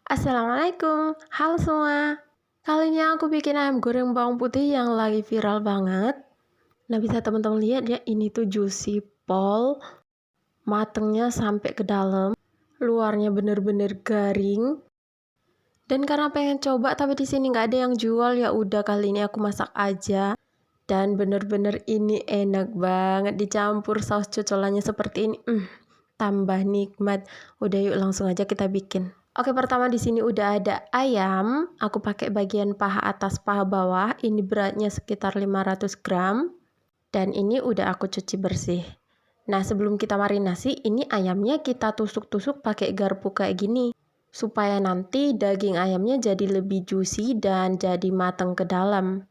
Assalamualaikum, halo semua. Kali ini aku bikin ayam goreng bawang putih yang lagi viral banget. Nah, bisa teman-teman lihat ya, ini tuh juicy pol, matengnya sampai ke dalam, luarnya bener-bener garing. Dan karena pengen coba tapi di sini nggak ada yang jual, ya udah kali ini aku masak aja. Dan bener-bener ini enak banget dicampur saus cocolannya seperti ini. Tambah nikmat. Udah yuk langsung aja kita bikin. Oke, pertama di sini udah ada ayam. Aku pakai bagian paha atas, paha bawah. Ini beratnya sekitar 500 gram. Dan ini udah aku cuci bersih. Nah, sebelum kita marinasi, ini ayamnya kita tusuk-tusuk pakai garpu kayak gini. Supaya nanti daging ayamnya jadi lebih juicy dan jadi matang ke dalam.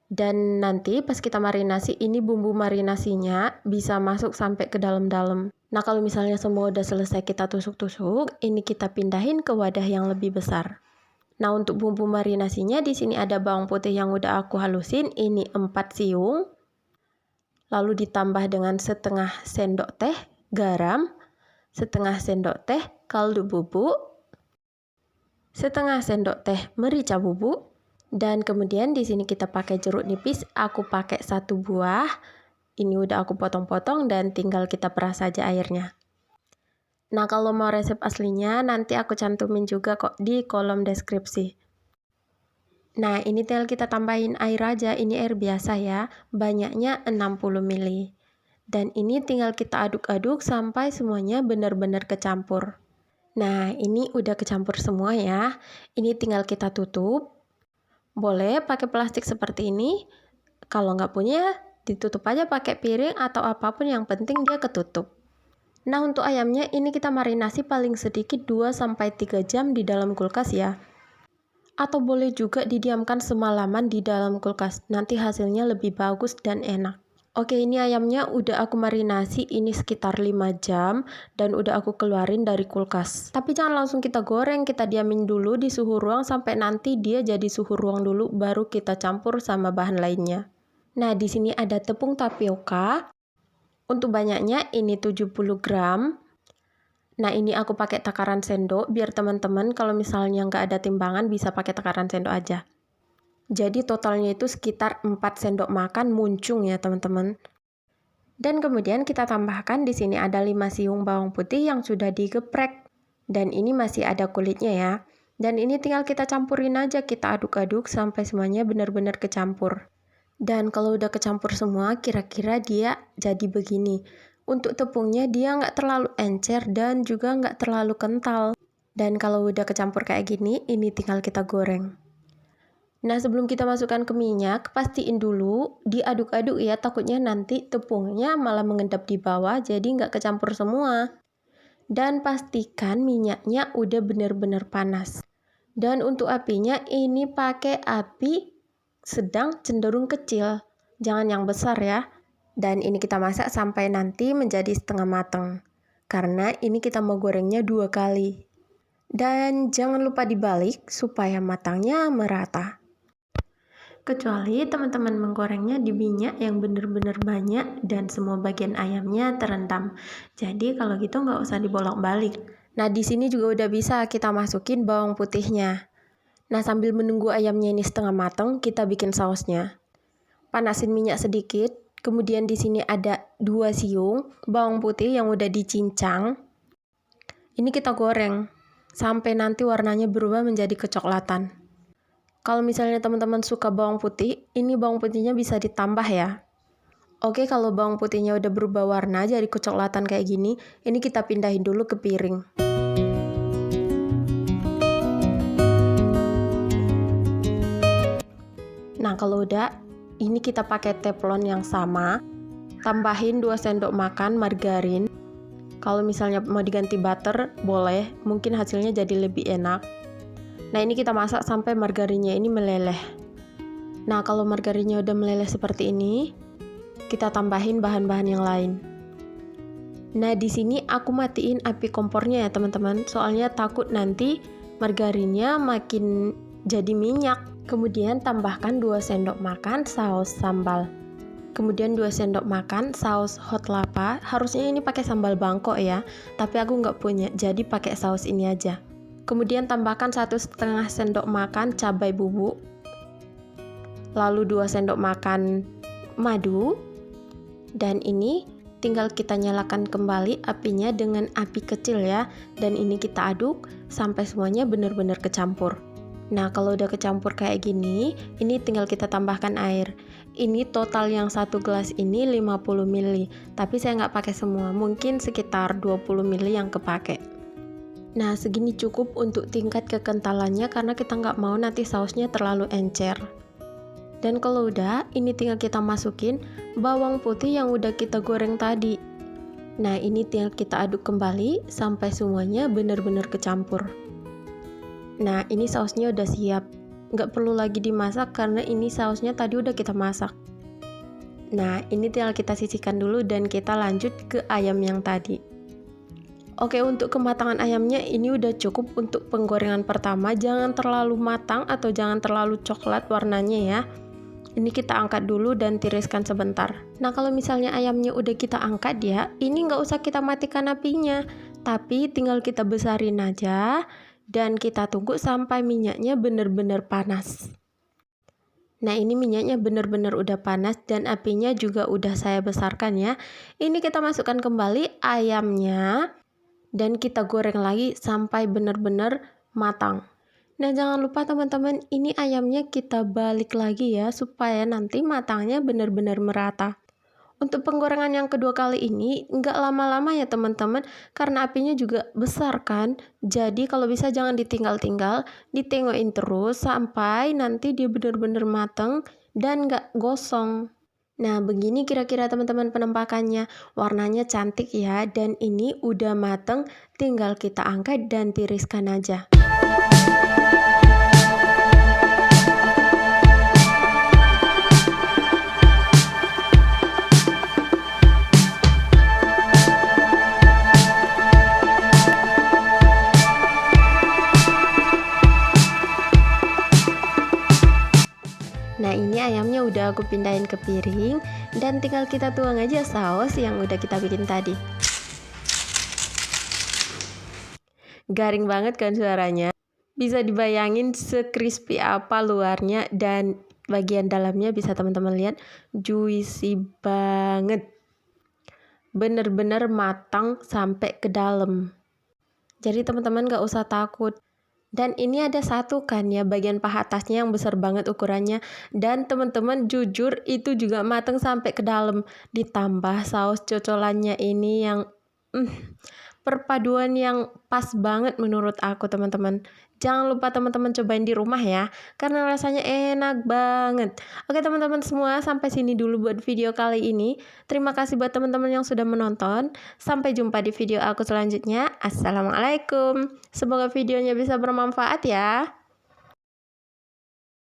Dan nanti pas kita marinasi, ini bumbu marinasinya bisa masuk sampai ke dalam-dalam. Nah, kalau misalnya semua udah selesai kita tusuk-tusuk, ini kita pindahin ke wadah yang lebih besar. Nah, untuk bumbu marinasinya di sini ada bawang putih yang udah aku halusin, ini 4 siung. Lalu ditambah dengan setengah sendok teh garam, setengah sendok teh kaldu bubuk, setengah sendok teh merica bubuk, dan kemudian di sini kita pakai jeruk nipis. Aku pakai 1 buah. Ini udah aku potong-potong dan tinggal kita peras saja airnya. Nah, kalau mau resep aslinya nanti aku cantumin juga kok di kolom deskripsi. Nah, ini tinggal kita tambahin air aja. Ini air biasa ya. Banyaknya 60 ml. Dan ini tinggal kita aduk-aduk sampai semuanya benar-benar kecampur. Nah, ini udah kecampur semua ya. Ini tinggal kita tutup. Boleh pakai plastik seperti ini. Kalau nggak punya, ditutup aja pakai piring atau apapun, yang penting dia ketutup. Nah, untuk ayamnya ini kita marinasi paling sedikit 2-3 jam di dalam kulkas ya. Atau boleh juga didiamkan semalaman di dalam kulkas. Nanti hasilnya lebih bagus dan enak. Oke, ini ayamnya udah aku marinasi ini sekitar 5 jam dan udah aku keluarin dari kulkas. Tapi jangan langsung kita goreng, kita diamin dulu di suhu ruang sampai nanti dia jadi suhu ruang dulu, baru kita campur sama bahan lainnya. Nah, di sini ada tepung tapioka. Untuk banyaknya ini 70 gram. Nah, ini aku pakai takaran sendok biar teman-teman kalau misalnya nggak ada timbangan bisa pakai takaran sendok aja. Jadi totalnya itu sekitar 4 sendok makan muncung ya teman-teman. Dan kemudian kita tambahkan di sini ada 5 siung bawang putih yang sudah digeprek. Dan ini masih ada kulitnya ya. Dan ini tinggal kita campurin aja, kita aduk-aduk sampai semuanya benar-benar kecampur. Dan kalau udah kecampur semua, kira-kira dia jadi begini. Untuk tepungnya dia nggak terlalu encer dan juga nggak terlalu kental. Dan kalau udah kecampur kayak gini, ini tinggal kita goreng. Nah, sebelum kita masukkan ke minyak, pastiin dulu diaduk-aduk ya, takutnya nanti tepungnya malah mengendap di bawah, jadi nggak kecampur semua. Dan pastikan minyaknya udah benar-benar panas. Dan untuk apinya ini pakai api sedang cenderung kecil, jangan yang besar ya. Dan ini kita masak sampai nanti menjadi setengah matang. Karena ini kita mau gorengnya 2 kali. Dan jangan lupa dibalik supaya matangnya merata. Kecuali teman-teman menggorengnya di minyak yang benar-benar banyak dan semua bagian ayamnya terendam. Jadi kalau gitu nggak usah dibolak-balik. Nah, di sini juga udah bisa kita masukin bawang putihnya. Nah, sambil menunggu ayamnya ini setengah matang, kita bikin sausnya. Panasin minyak sedikit. Kemudian di sini ada 2 siung bawang putih yang udah dicincang. Ini kita goreng sampai nanti warnanya berubah menjadi kecoklatan. Kalau misalnya teman-teman suka bawang putih, ini bawang putihnya bisa ditambah ya. Oke, kalau bawang putihnya udah berubah warna jadi kecoklatan kayak gini, ini kita pindahin dulu ke piring. Nah, kalau udah, ini kita pakai teflon yang sama. Tambahin 2 sendok makan margarin. Kalau misalnya mau diganti butter, boleh. Mungkin hasilnya jadi lebih enak. Nah, ini kita masak sampai margarinnya ini meleleh. Nah, kalau margarinnya udah meleleh seperti ini, kita tambahin bahan-bahan yang lain. Nah, di sini aku matiin api kompornya ya teman-teman, soalnya takut nanti margarinnya makin jadi minyak. Kemudian tambahkan 2 sendok makan saus sambal. Kemudian 2 sendok makan saus hot lava. Harusnya ini pakai sambal Bangkok ya, tapi aku nggak punya, jadi pakai saus ini aja. Kemudian tambahkan 1,5 sendok makan cabai bubuk, lalu 2 sendok makan madu, dan ini tinggal kita nyalakan kembali apinya dengan api kecil ya, dan ini kita aduk sampai semuanya benar-benar kecampur. Nah, kalau udah kecampur kayak gini, ini tinggal kita tambahkan air. Ini total yang 1 gelas ini 50 ml, tapi saya nggak pakai semua, mungkin sekitar 20 ml yang kepake. Nah, segini cukup untuk tingkat kekentalannya karena kita nggak mau nanti sausnya terlalu encer. Dan kalau udah, ini tinggal kita masukin bawang putih yang udah kita goreng tadi. Nah, ini tinggal kita aduk kembali sampai semuanya benar-benar kecampur. Nah, ini sausnya udah siap. Nggak perlu lagi dimasak karena ini sausnya tadi udah kita masak. Nah, ini tinggal kita sisihkan dulu dan kita lanjut ke ayam yang tadi. Oke, untuk kematangan ayamnya ini udah cukup untuk penggorengan pertama. Jangan terlalu matang atau jangan terlalu coklat warnanya ya. Ini kita angkat dulu dan tiriskan sebentar. Nah, kalau misalnya ayamnya udah kita angkat ya, ini nggak usah kita matikan apinya, tapi tinggal kita besarin aja dan kita tunggu sampai minyaknya benar-benar panas. Nah, ini minyaknya benar-benar udah panas dan apinya juga udah saya besarkan ya. Ini kita masukkan kembali ayamnya dan kita goreng lagi sampai benar-benar matang. Nah, jangan lupa teman-teman, ini ayamnya kita balik lagi ya supaya nanti matangnya benar-benar merata. Untuk penggorengan yang kedua kali ini nggak lama-lama ya teman-teman, karena apinya juga besar kan. Jadi kalau bisa jangan ditinggal-tinggal, ditengokin terus sampai nanti dia benar-benar matang dan nggak gosong. Nah, begini kira-kira teman-teman penampakannya. Warnanya cantik ya, dan ini udah mateng, tinggal kita angkat dan tiriskan aja. Nah, ini ayamnya udah aku pindahin ke piring dan tinggal kita tuang aja saus yang udah kita bikin tadi. Garing banget kan suaranya? Bisa dibayangin sekrispy apa luarnya dan bagian dalamnya bisa teman-teman lihat juicy banget. Bener-bener matang sampai ke dalam. Jadi teman-teman gak usah takut. Dan ini ada satu kan ya bagian paha atasnya yang besar banget ukurannya. Dan teman-teman jujur itu juga mateng sampai ke dalam. Ditambah saus cocolannya ini yang perpaduan yang pas banget menurut aku teman-teman. Jangan lupa teman-teman cobain di rumah ya, karena rasanya enak banget. Oke teman-teman semua, sampai sini dulu buat video kali ini. Terima kasih buat teman-teman yang sudah menonton. Sampai jumpa di video aku selanjutnya. Assalamualaikum. Semoga videonya bisa bermanfaat ya.